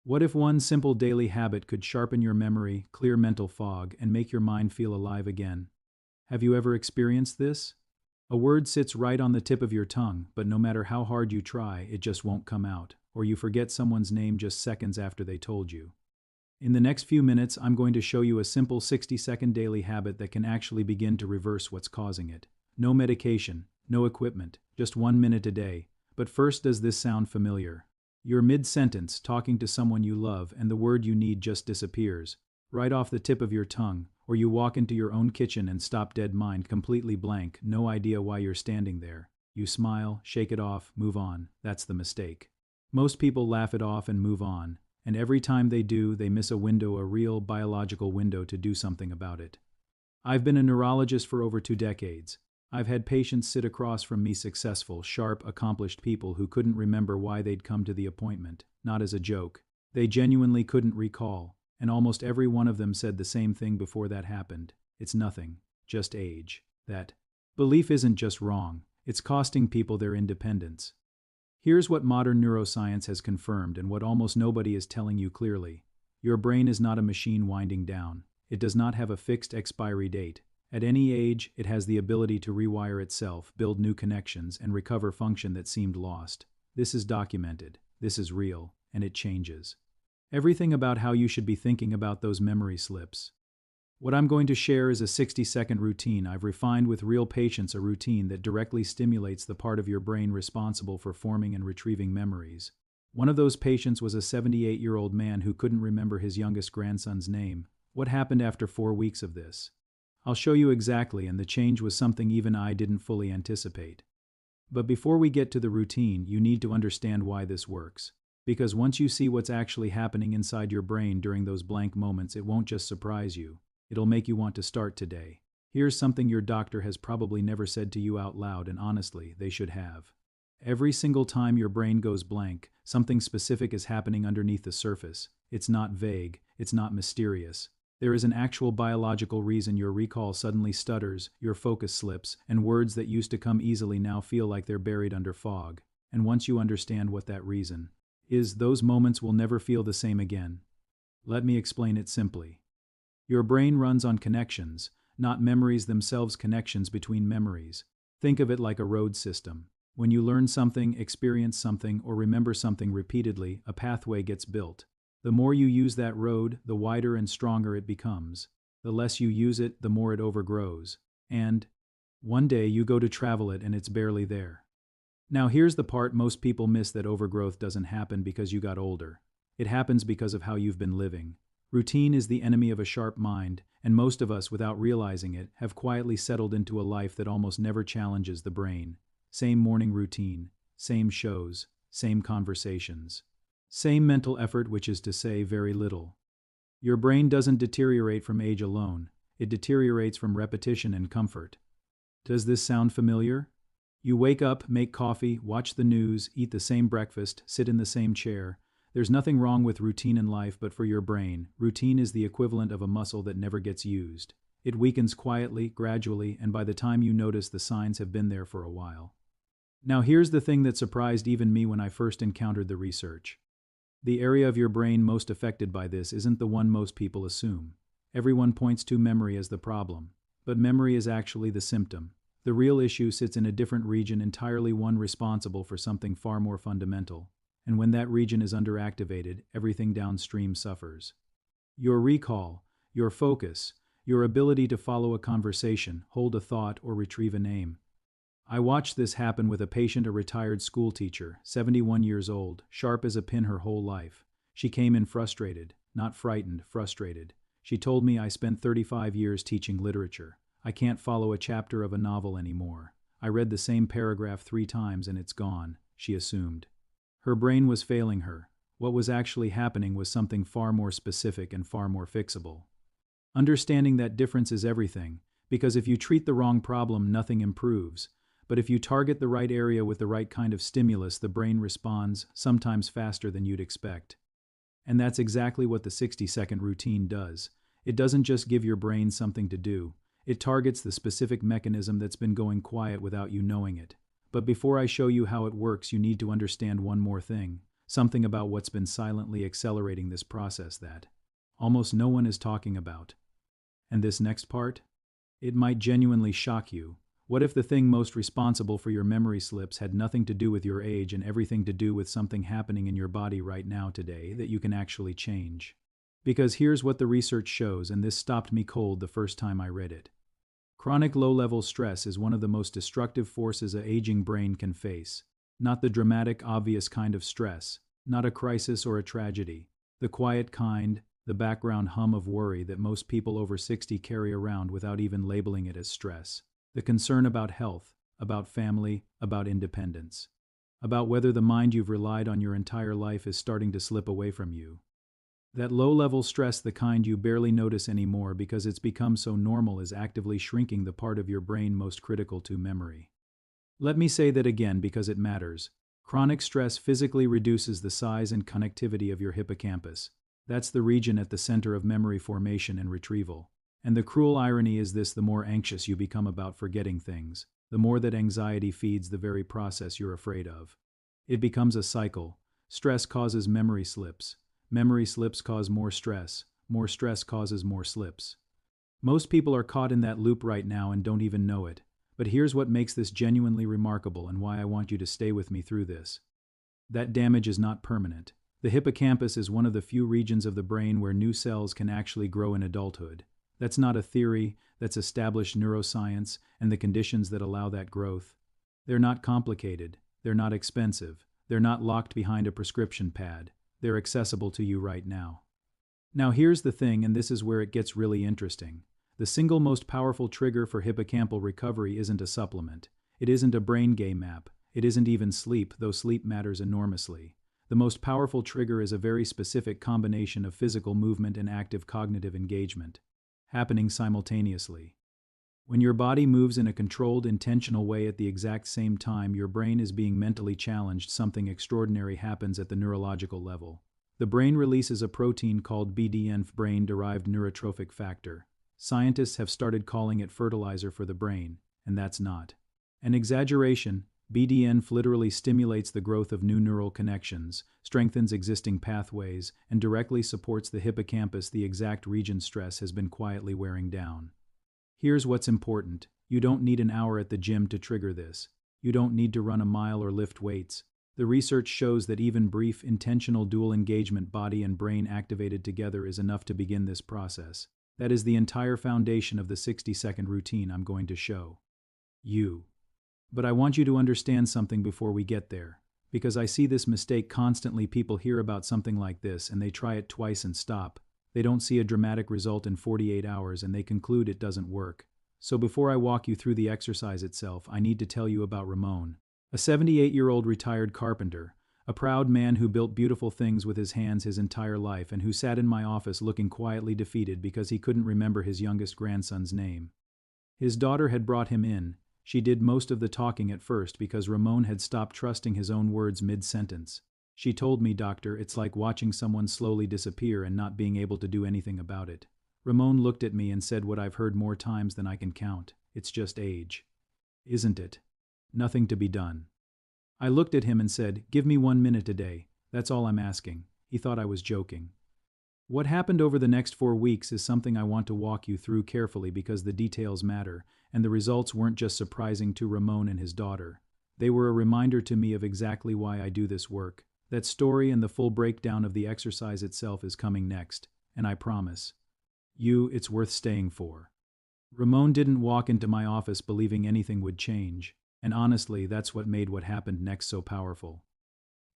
What if one simple daily habit could sharpen your memory, clear mental fog, and make your mind feel alive again? Have you ever experienced this? A word sits right on the tip of your tongue, but no matter how hard you try, it just won't come out, or you forget someone's name just seconds after they told you. In the next few minutes, I'm going to show you a simple 60-second daily habit that can actually begin to reverse what's causing it. No medication, no equipment, just 1 minute a day. But first, does this sound familiar? You're mid-sentence, talking to someone you love, and the word you need just disappears, right off the tip of your tongue, or you walk into your own kitchen and stop dead mind, completely blank, no idea why you're standing there. You smile, shake it off, move on. That's the mistake. Most people laugh it off and move on, and every time they do, they miss a window, a real biological window to do something about it. I've been a neurologist for over 2 decades. I've had patients sit across from me, successful, sharp, accomplished people who couldn't remember why they'd come to the appointment, not as a joke. They genuinely couldn't recall, and almost every one of them said the same thing before that happened. It's nothing, just age. That belief isn't just wrong, it's costing people their independence. Here's what modern neuroscience has confirmed and what almost nobody is telling you clearly. Your brain is not a machine winding down. It does not have a fixed expiry date. At any age, it has the ability to rewire itself, build new connections, and recover function that seemed lost. This is documented, this is real, and it changes everything about how you should be thinking about those memory slips. What I'm going to share is a 60-second routine I've refined with real patients, a routine that directly stimulates the part of your brain responsible for forming and retrieving memories. One of those patients was a 78-year-old man who couldn't remember his youngest grandson's name. What happened after 4 weeks of this? I'll show you exactly, and the change was something even I didn't fully anticipate. But before we get to the routine, you need to understand why this works. Because once you see what's actually happening inside your brain during those blank moments, it won't just surprise you. It'll make you want to start today. Here's something your doctor has probably never said to you out loud, and honestly, they should have. Every single time your brain goes blank, something specific is happening underneath the surface. It's not vague, it's not mysterious. There is an actual biological reason your recall suddenly stutters, your focus slips, and words that used to come easily now feel like they're buried under fog. And once you understand what that reason is, those moments will never feel the same again. Let me explain it simply. Your brain runs on connections, not memories themselves, connections between memories. Think of it like a road system. When you learn something, experience something, or remember something repeatedly, a pathway gets built. The more you use that road, the wider and stronger it becomes. The less you use it, the more it overgrows. And one day you go to travel it and it's barely there. Now here's the part most people miss, that overgrowth doesn't happen because you got older. It happens because of how you've been living. Routine is the enemy of a sharp mind, and most of us, without realizing it, have quietly settled into a life that almost never challenges the brain. Same morning routine, same shows, same conversations. Same mental effort, which is to say very little. Your brain doesn't deteriorate from age alone, it deteriorates from repetition and comfort. Does this sound familiar? You wake up, make coffee, watch the news, eat the same breakfast, sit in the same chair. There's nothing wrong with routine in life, but for your brain, routine is the equivalent of a muscle that never gets used. It weakens quietly, gradually, and by the time you notice, the signs have been there for a while. Now here's the thing that surprised even me when I first encountered the research. The area of your brain most affected by this isn't the one most people assume. Everyone points to memory as the problem, but memory is actually the symptom. The real issue sits in a different region entirely, one responsible for something far more fundamental. And when that region is underactivated, everything downstream suffers. Your recall, your focus, your ability to follow a conversation, hold a thought, or retrieve a name. I watched this happen with a patient, a retired school teacher, 71 years old, sharp as a pin her whole life. She came in frustrated, not frightened, frustrated. She told me, "I spent 35 years teaching literature. I can't follow a chapter of a novel anymore. I read the same paragraph 3 times and it's gone," she assumed. Her brain was failing her. What was actually happening was something far more specific and far more fixable. Understanding that difference is everything, because if you treat the wrong problem, nothing improves. But if you target the right area with the right kind of stimulus, the brain responds, sometimes faster than you'd expect. And that's exactly what the 60-second routine does. It doesn't just give your brain something to do. It targets the specific mechanism that's been going quiet without you knowing it. But before I show you how it works, you need to understand one more thing. something about what's been silently accelerating this process that almost no one is talking about. And this next part? It might genuinely shock you. What if the thing most responsible for your memory slips had nothing to do with your age and everything to do with something happening in your body right now today that you can actually change? Because here's what the research shows, and this stopped me cold the first time I read it. Chronic low-level stress is one of the most destructive forces an aging brain can face. Not the dramatic, obvious kind of stress, not a crisis or a tragedy. The quiet kind, the background hum of worry that most people over 60 carry around without even labeling it as stress. The concern about health, about family, about independence. About whether the mind you've relied on your entire life is starting to slip away from you. That low-level stress, the kind you barely notice anymore because it's become so normal, is actively shrinking the part of your brain most critical to memory. Let me say that again because it matters. Chronic stress physically reduces the size and connectivity of your hippocampus. That's the region at the center of memory formation and retrieval. And the cruel irony is this: the more anxious you become about forgetting things, the more that anxiety feeds the very process you're afraid of. It becomes a cycle. Stress causes memory slips. Memory slips cause more stress causes more slips. Most people are caught in that loop right now and don't even know it. But here's what makes this genuinely remarkable and why I want you to stay with me through this. That damage is not permanent. The hippocampus is one of the few regions of the brain where new cells can actually grow in adulthood. That's not a theory, that's established neuroscience and the conditions that allow that growth. They're not complicated, they're not expensive, they're not locked behind a prescription pad. They're accessible to you right now. Now here's the thing, and this is where it gets really interesting. The single most powerful trigger for hippocampal recovery isn't a supplement. It isn't a brain game map. It isn't even sleep, though sleep matters enormously. The most powerful trigger is a very specific combination of physical movement and active cognitive engagement, happening simultaneously. When your body moves in a controlled, intentional way at the exact same time your brain is being mentally challenged, something extraordinary happens at the neurological level. The brain releases a protein called BDNF, brain-derived neurotrophic factor. Scientists have started calling it fertilizer for the brain, and that's not an exaggeration. BDNF literally stimulates the growth of new neural connections, strengthens existing pathways, and directly supports the hippocampus, the exact region stress has been quietly wearing down. Here's what's important. You don't need an hour at the gym to trigger this. You don't need to run a mile or lift weights. The research shows that even brief, intentional dual engagement, body and brain activated together, is enough to begin this process. That is the entire foundation of the 60-second routine I'm going to show you. But I want you to understand something before we get there, because I see this mistake constantly. People hear about something like this and they try it twice and stop. They don't see a dramatic result in 48 hours and they conclude it doesn't work. So before I walk you through the exercise itself, I need to tell you about Ramon, a 78-year-old retired carpenter, a proud man who built beautiful things with his hands his entire life and who sat in my office looking quietly defeated because he couldn't remember his youngest grandson's name. His daughter had brought him in. She did most of the talking at first because Ramon had stopped trusting his own words mid-sentence. She told me, "Doctor, it's like watching someone slowly disappear and not being able to do anything about it." Ramon looked at me and said what I've heard more times than I can count. "It's just age. Isn't it? Nothing to be done." I looked at him and said, "Give me 1 minute a day. That's all I'm asking." He thought I was joking. What happened over the next 4 weeks is something I want to walk you through carefully because the details matter, and the results weren't just surprising to Ramon and his daughter. They were a reminder to me of exactly why I do this work. That story and the full breakdown of the exercise itself is coming next, and I promise you it's worth staying for. Ramon didn't walk into my office believing anything would change, and honestly, that's what made what happened next so powerful.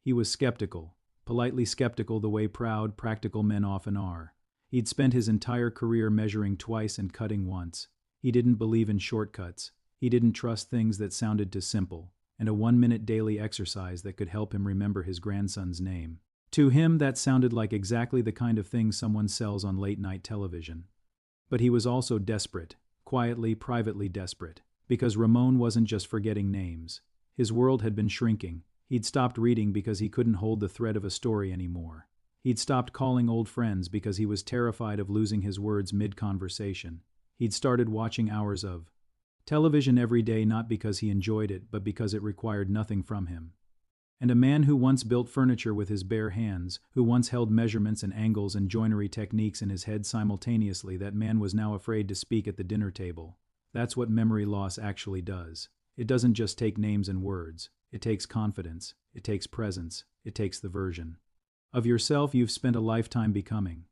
He was skeptical, politely skeptical, the way proud, practical men often are. He'd spent his entire career measuring twice and cutting once. He didn't believe in shortcuts. He didn't trust things that sounded too simple, and a 1-minute daily exercise that could help him remember his grandson's name. To him, that sounded like exactly the kind of thing someone sells on late-night television. But he was also desperate, quietly, privately desperate, because Ramon wasn't just forgetting names. His world had been shrinking. He'd stopped reading because he couldn't hold the thread of a story anymore. He'd stopped calling old friends because he was terrified of losing his words mid-conversation. He'd started watching hours of television every day, not because he enjoyed it, but because it required nothing from him. And a man who once built furniture with his bare hands, who once held measurements and angles and joinery techniques in his head simultaneously, that man was now afraid to speak at the dinner table. That's what memory loss actually does. It doesn't just take names and words. It takes confidence. It takes presence. It takes the version of yourself you've spent a lifetime becoming.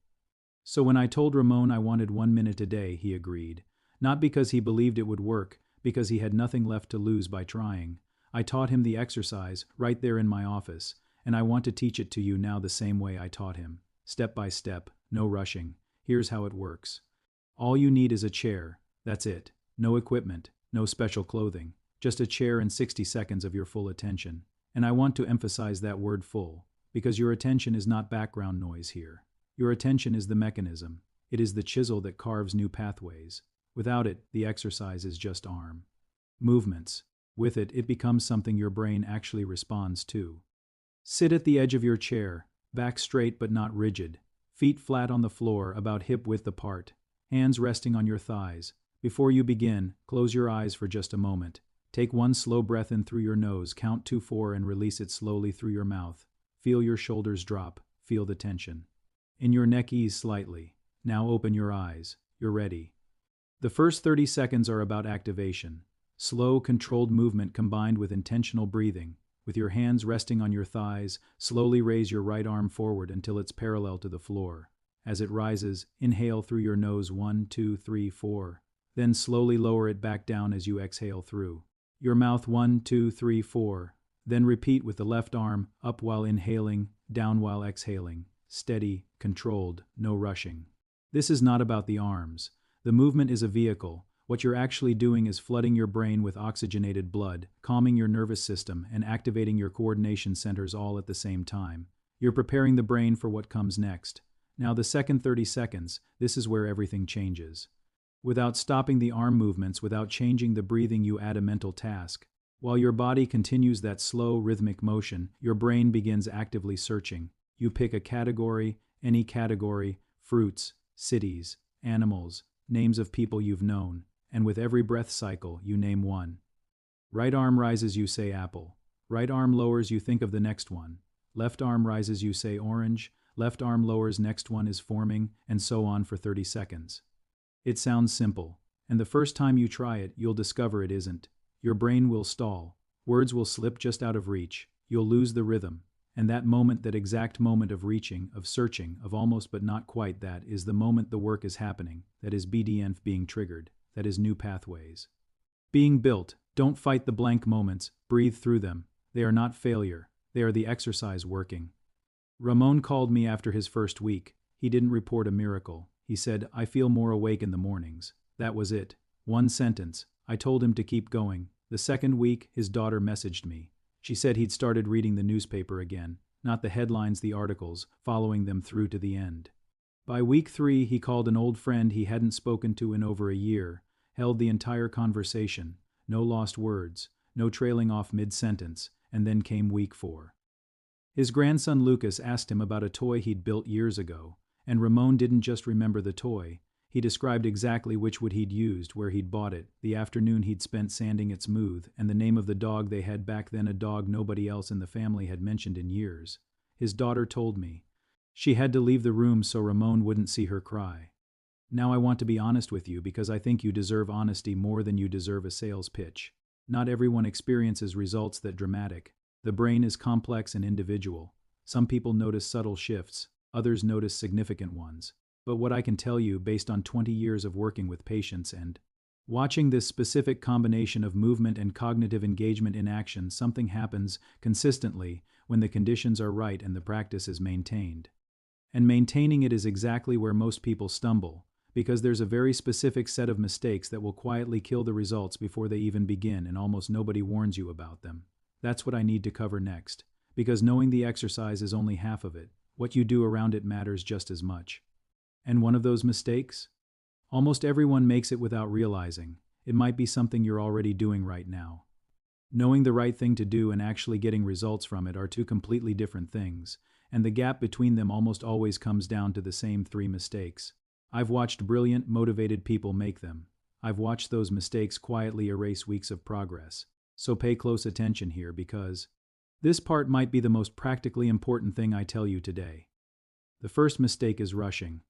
So when I told Ramon I wanted 1 minute a day, he agreed. Not because he believed it would work, because he had nothing left to lose by trying. I taught him the exercise right there in my office, and I want to teach it to you now the same way I taught him. Step by step, no rushing. Here's how it works. All you need is a chair. That's it. No equipment, no special clothing. Just a chair and 60 seconds of your full attention. And I want to emphasize that word full, because your attention is not background noise here. Your attention is the mechanism. It is the chisel that carves new pathways. Without it, the exercise is just arm movements. With it, it becomes something your brain actually responds to. Sit at the edge of your chair, back straight but not rigid, feet flat on the floor about hip width apart, hands resting on your thighs. Before you begin, close your eyes for just a moment. Take one slow breath in through your nose, count to 4 and release it slowly through your mouth. Feel your shoulders drop, feel the tension. In your neck, ease slightly. Now open your eyes. You're ready. The first 30 seconds are about activation. Slow, controlled movement combined with intentional breathing. With your hands resting on your thighs, slowly raise your right arm forward until it's parallel to the floor. As it rises, inhale through your nose 1, 2, 3, 4. Then slowly lower it back down as you exhale through your mouth 1, 2, 3, 4. Then repeat with the left arm, up while inhaling, down while exhaling. Steady, controlled, no rushing. This is not about the arms. The movement is a vehicle. What you're actually doing is flooding your brain with oxygenated blood, calming your nervous system, and activating your coordination centers all at the same time. You're preparing the brain for what comes next. Now the second 30 seconds, this is where everything changes. Without stopping the arm movements, without changing the breathing, you add a mental task. While your body continues that slow, rhythmic motion, your brain begins actively searching. You pick a category, any category, fruits, cities, animals, names of people you've known, and with every breath cycle, you name one. Right arm rises, you say apple. Right arm lowers, you think of the next one. Left arm rises, you say orange. Left arm lowers, next one is forming, and so on for 30 seconds. It sounds simple, and the first time you try it, you'll discover it isn't. Your brain will stall. Words will slip just out of reach. You'll lose the rhythm. And that moment, that exact moment of reaching, of searching, of almost but not quite, that is the moment the work is happening. That is BDNF being triggered. That is new pathways being built. Don't fight the blank moments. Breathe through them. They are not failure. They are the exercise working. Ramon called me after his first week. He didn't report a miracle. He said, "I feel more awake in the mornings." That was it. One sentence. I told him to keep going. The second week, his daughter messaged me. She said he'd started reading the newspaper again, not the headlines, the articles, following them through to the end. By week 3, he called an old friend he hadn't spoken to in over a year, held the entire conversation, no lost words, no trailing off mid-sentence, and then came week 4. His grandson Lucas asked him about a toy he'd built years ago, and Ramon didn't just remember the toy. He described exactly which wood he'd used, where he'd bought it, the afternoon he'd spent sanding it smooth, and the name of the dog they had back then, a dog nobody else in the family had mentioned in years. His daughter told me. She had to leave the room so Ramon wouldn't see her cry. Now I want to be honest with you because I think you deserve honesty more than you deserve a sales pitch. Not everyone experiences results that dramatic. The brain is complex and individual. Some people notice subtle shifts, others notice significant ones. But what I can tell you, based on 20 years of working with patients and watching this specific combination of movement and cognitive engagement in action, something happens consistently when the conditions are right and the practice is maintained. And maintaining it is exactly where most people stumble, because there's a very specific set of mistakes that will quietly kill the results before they even begin, and almost nobody warns you about them. That's what I need to cover next, because knowing the exercise is only half of it. What you do around it matters just as much. And one of those mistakes? Almost everyone makes it without realizing. It might be something you're already doing right now. Knowing the right thing to do and actually getting results from it are two completely different things, and the gap between them almost always comes down to the same 3 mistakes. I've watched brilliant, motivated people make them. I've watched those mistakes quietly erase weeks of progress. So pay close attention here, because This part might be the most practically important thing I tell you today. The first mistake is rushing.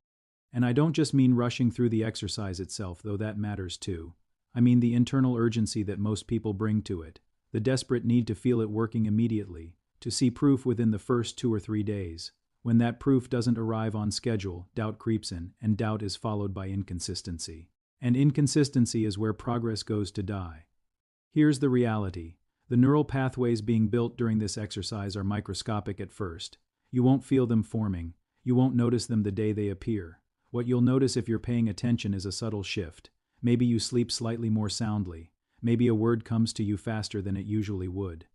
And I don't just mean rushing through the exercise itself, though that matters too. I mean the internal urgency that most people bring to it, the desperate need to feel it working immediately, to see proof within the first 2 or 3 days. When that proof doesn't arrive on schedule, doubt creeps in, and doubt is followed by inconsistency. And inconsistency is where progress goes to die. Here's the reality. The neural pathways being built during this exercise are microscopic at first. You won't feel them forming. You won't notice them the day they appear. What you'll notice if you're paying attention is a subtle shift. Maybe you sleep slightly more soundly. Maybe a word comes to you faster than it usually would.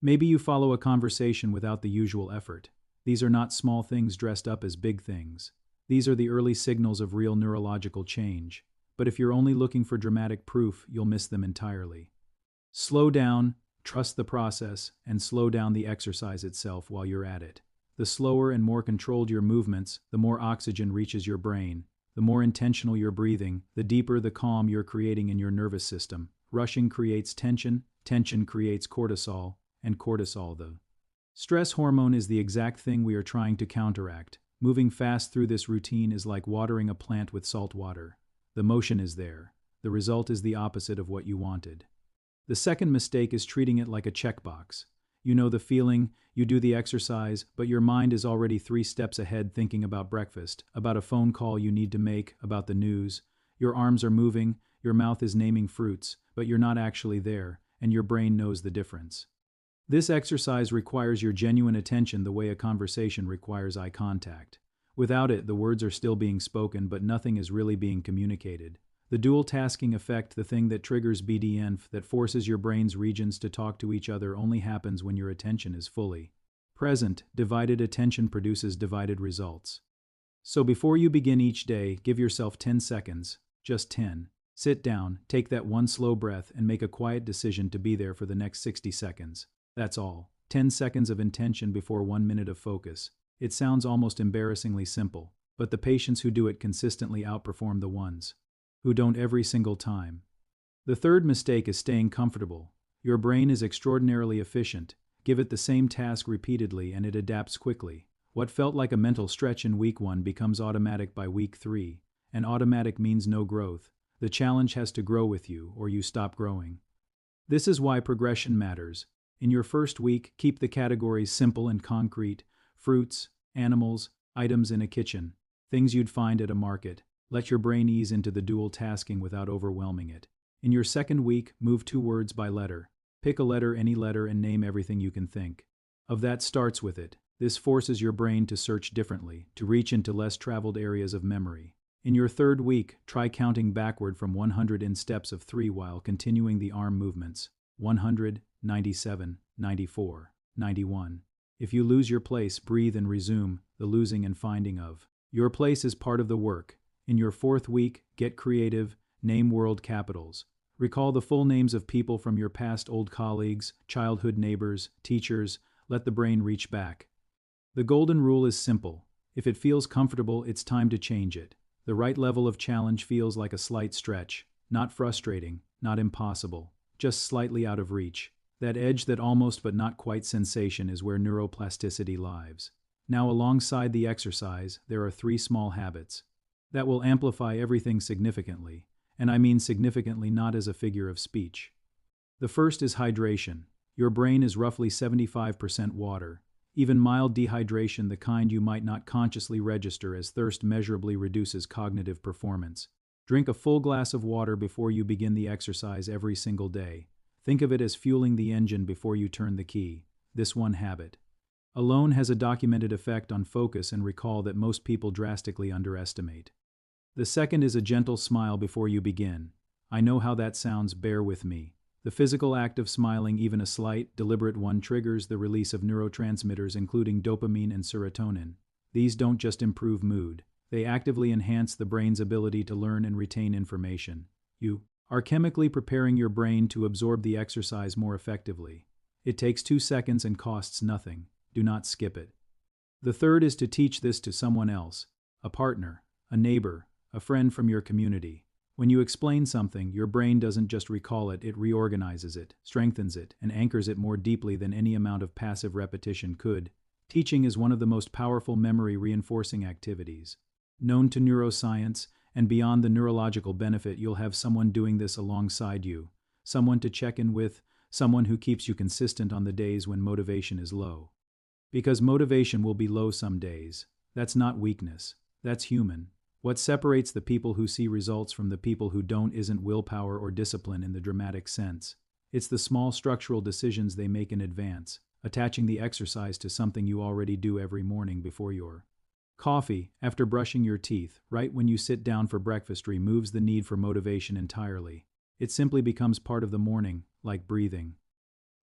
Maybe you follow a conversation without the usual effort. These are not small things dressed up as big things. These are the early signals of real neurological change. But if you're only looking for dramatic proof, you'll miss them entirely. Slow down, trust the process, and slow down the exercise itself while you're at it. The slower and more controlled your movements, the more oxygen reaches your brain. The more intentional you're breathing, the deeper the calm you're creating in your nervous system. Rushing creates tension, tension creates cortisol, and cortisol, the stress hormone, is the exact thing we are trying to counteract. Moving fast through this routine is like watering a plant with salt water. The motion is there. The result is the opposite of what you wanted. The second mistake is treating it like a checkbox. You know the feeling, you do the exercise, but your mind is already 3 steps ahead thinking about breakfast, about a phone call you need to make, about the news. Your arms are moving, your mouth is naming fruits, but you're not actually there, and your brain knows the difference. This exercise requires your genuine attention the way a conversation requires eye contact. Without it, the words are still being spoken, but nothing is really being communicated. The dual tasking effect, the thing that triggers BDNF, that forces your brain's regions to talk to each other, only happens when your attention is fully present. Divided attention produces divided results. So before you begin each day, give yourself 10 seconds, just 10. Sit down, take that one slow breath, and make a quiet decision to be there for the next 60 seconds. That's all. 10 seconds of intention before 1 minute of focus. It sounds almost embarrassingly simple, but the patients who do it consistently outperform the ones who don't every single time. The third mistake is staying comfortable. Your brain is extraordinarily efficient. Give it the same task repeatedly and it adapts quickly. What felt like a mental stretch in week 1 becomes automatic by week 3, and automatic means no growth. The challenge has to grow with you, or you stop growing. This is why progression matters. In your first week, keep the categories simple and concrete: fruits, animals, items in a kitchen, things you'd find at a market. Let your brain ease into the dual tasking without overwhelming it. In your second week, move 2 words by letter. Pick a letter, any letter, and name everything you can think of that starts with it. This forces your brain to search differently, to reach into less traveled areas of memory. In your third week, try counting backward from 100 in steps of 3 while continuing the arm movements. 100, 97, 94, 91. If you lose your place, breathe and resume. The losing and finding of your place is part of the work. In your fourth week, get creative, name world capitals. Recall the full names of people from your past: old colleagues, childhood neighbors, teachers. Let the brain reach back. The golden rule is simple. If it feels comfortable, it's time to change it. The right level of challenge feels like a slight stretch, not frustrating, not impossible, just slightly out of reach. That edge, that almost but not quite sensation, is where neuroplasticity lives. Now, alongside the exercise, there are 3 small habits that will amplify everything significantly, and I mean significantly, not as a figure of speech. The first is hydration. Your brain is roughly 75% water. Even mild dehydration, the kind you might not consciously register as thirst, measurably reduces cognitive performance. Drink a full glass of water before you begin the exercise every single day. Think of it as fueling the engine before you turn the key. This one habit alone has a documented effect on focus and recall that most people drastically underestimate. The second is a gentle smile before you begin. I know how that sounds, bear with me. The physical act of smiling, even a slight, deliberate one, triggers the release of neurotransmitters including dopamine and serotonin. These don't just improve mood. They actively enhance the brain's ability to learn and retain information. You are chemically preparing your brain to absorb the exercise more effectively. It takes 2 seconds and costs nothing. Do not skip it. The third is to teach this to someone else: a partner, a neighbor, a friend from your community. When you explain something, your brain doesn't just recall it, it reorganizes it, strengthens it, and anchors it more deeply than any amount of passive repetition could. Teaching is one of the most powerful memory reinforcing activities. Known to neuroscience, and beyond the neurological benefit, you'll have someone doing this alongside you, someone to check in with, someone who keeps you consistent on the days when motivation is low. Because motivation will be low some days. That's not weakness. That's human. What separates the people who see results from the people who don't isn't willpower or discipline in the dramatic sense. It's the small structural decisions they make in advance, attaching the exercise to something you already do every morning before your coffee, after brushing your teeth, right when you sit down for breakfast, removes the need for motivation entirely. It simply becomes part of the morning, like breathing.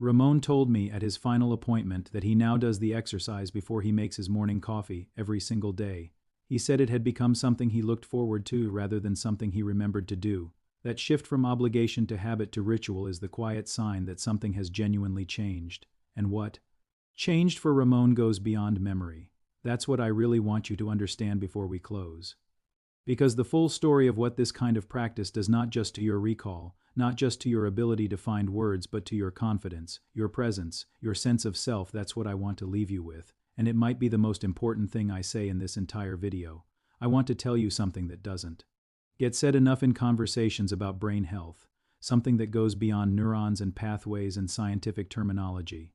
Ramon told me at his final appointment that he now does the exercise before he makes his morning coffee every single day. He said it had become something he looked forward to rather than something he remembered to do. That shift from obligation to habit to ritual is the quiet sign that something has genuinely changed. And what changed for Ramon goes beyond memory. That's what I really want you to understand before we close. Because the full story of what this kind of practice does not just to your recall, not just to your ability to find words, but to your confidence, your presence, your sense of self, that's what I want to leave you with. And it might be the most important thing I say in this entire video. I want to tell you something that doesn't get said enough in conversations about brain health, something that goes beyond neurons and pathways and scientific terminology.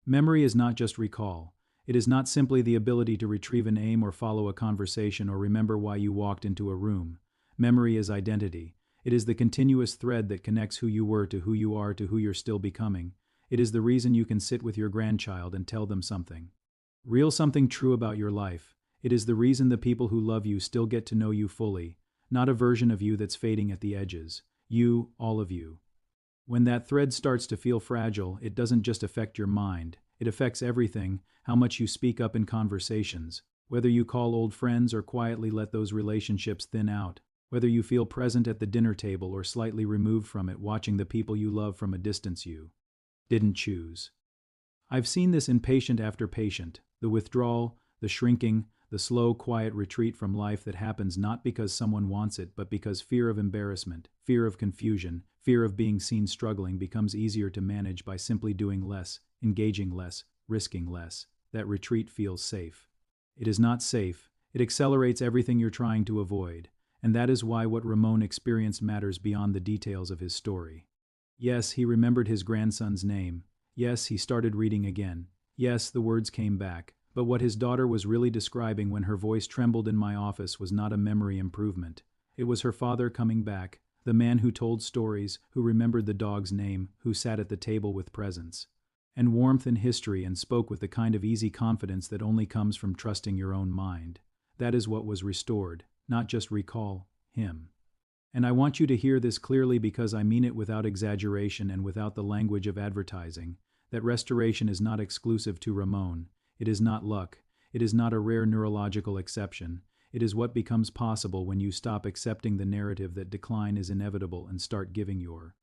Memory is not just recall. It is not simply the ability to retrieve an aim or follow a conversation or remember why you walked into a room. Memory is identity. It is the continuous thread that connects who you were to who you are to who you're still becoming. It is the reason you can sit with your grandchild and tell them something real, something true about your life. It is the reason the people who love you still get to know you fully, not a version of you that's fading at the edges. You, all of you. When that thread starts to feel fragile, it doesn't just affect your mind. It affects everything, how much you speak up in conversations, whether you call old friends or quietly let those relationships thin out, whether you feel present at the dinner table or slightly removed from it, watching the people you love from a distance you didn't choose. I've seen this in patient after patient, the withdrawal, the shrinking, the slow, quiet retreat from life that happens not because someone wants it, but because fear of embarrassment, fear of confusion, fear of being seen struggling becomes easier to manage by simply doing less, engaging less, risking less. That retreat feels safe. It is not safe. It accelerates everything you're trying to avoid. And that is why what Ramon experienced matters beyond the details of his story. Yes, he remembered his grandson's name. Yes, he started reading again. Yes, the words came back. But what his daughter was really describing when her voice trembled in my office was not a memory improvement. It was her father coming back, the man who told stories, who remembered the dog's name, who sat at the table with presence and warmth and history and spoke with the kind of easy confidence that only comes from trusting your own mind. That is what was restored, not just recall, him. And I want you to hear this clearly because I mean it without exaggeration and without the language of advertising, that restoration is not exclusive to Ramon. It is not luck. It is not a rare neurological exception. It is what becomes possible when you stop accepting the narrative that decline is inevitable and start giving your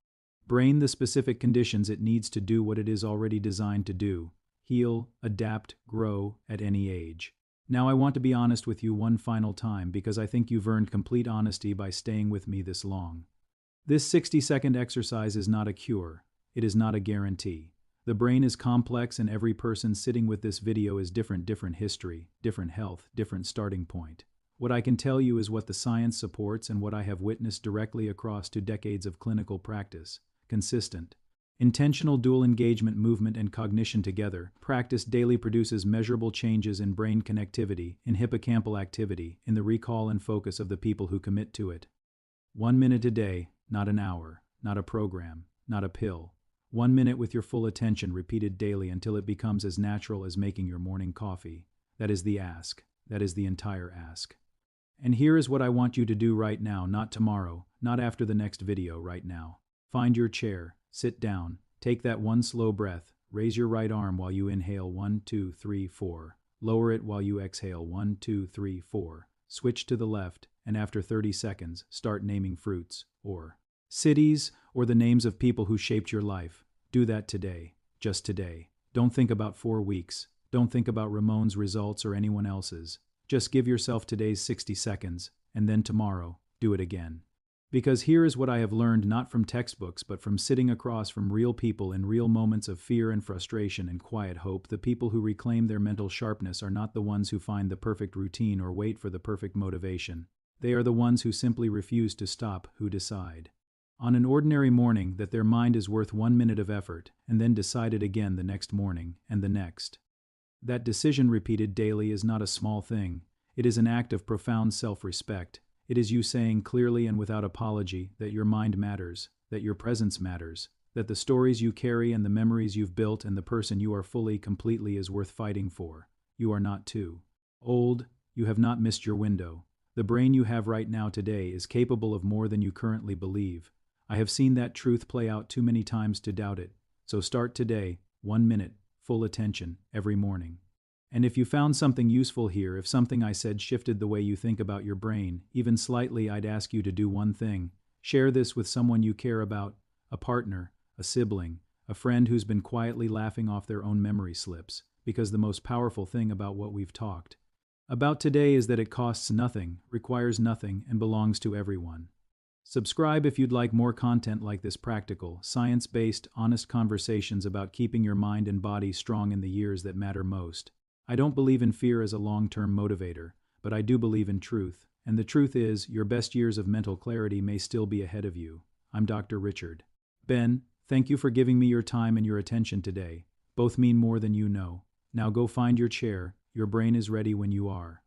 brain the specific conditions it needs to do what it is already designed to do: heal, adapt, grow at any age. Now I want to be honest with you one final time because I think you've earned complete honesty by staying with me this long. This 60-second exercise is not a cure. It is not a guarantee. The brain is complex and every person sitting with this video is different history, different health, different starting point. What I can tell you is what the science supports and what I have witnessed directly across 2 decades of clinical practice. Consistent, intentional dual engagement, movement and cognition together. Practice daily produces measurable changes in brain connectivity, in hippocampal activity, in the recall and focus of the people who commit to it. 1 minute a day, not an hour, not a program, not a pill. 1 minute with your full attention repeated daily until it becomes as natural as making your morning coffee. That is the ask. That is the entire ask. And here is what I want you to do right now, not tomorrow, not after the next video, right now. Find your chair, sit down, take that one slow breath, raise your right arm while you inhale 1, 2, 3, 4, lower it while you exhale 1, 2, 3, 4, switch to the left, and after 30 seconds, start naming fruits, or cities, or the names of people who shaped your life. Do that today, just today. Don't think about 4 weeks. Don't think about Ramon's results or anyone else's. Just give yourself today's 60 seconds, and then tomorrow, do it again. Because here is what I have learned not from textbooks but from sitting across from real people in real moments of fear and frustration and quiet hope. The people who reclaim their mental sharpness are not the ones who find the perfect routine or wait for the perfect motivation. They are the ones who simply refuse to stop, who decide on an ordinary morning that their mind is worth 1 minute of effort, and then decide it again the next morning, and the next. That decision repeated daily is not a small thing. It is an act of profound self-respect. It is you saying clearly and without apology that your mind matters, that your presence matters, that the stories you carry and the memories you've built and the person you are fully, completely is worth fighting for. You are not too old. You have not missed your window. The brain you have right now today is capable of more than you currently believe. I have seen that truth play out too many times to doubt it. So start today, 1 minute, full attention, every morning. And if you found something useful here, if something I said shifted the way you think about your brain, even slightly, I'd ask you to do one thing. Share this with someone you care about, a partner, a sibling, a friend who's been quietly laughing off their own memory slips, because the most powerful thing about what we've talked about today is that it costs nothing, requires nothing, and belongs to everyone. Subscribe if you'd like more content like this, practical, science-based, honest conversations about keeping your mind and body strong in the years that matter most. I don't believe in fear as a long-term motivator, but I do believe in truth, and the truth is, your best years of mental clarity may still be ahead of you. I'm Dr. Richard. Ben, thank you for giving me your time and your attention today. Both mean more than you know. Now go find your chair. Your brain is ready when you are.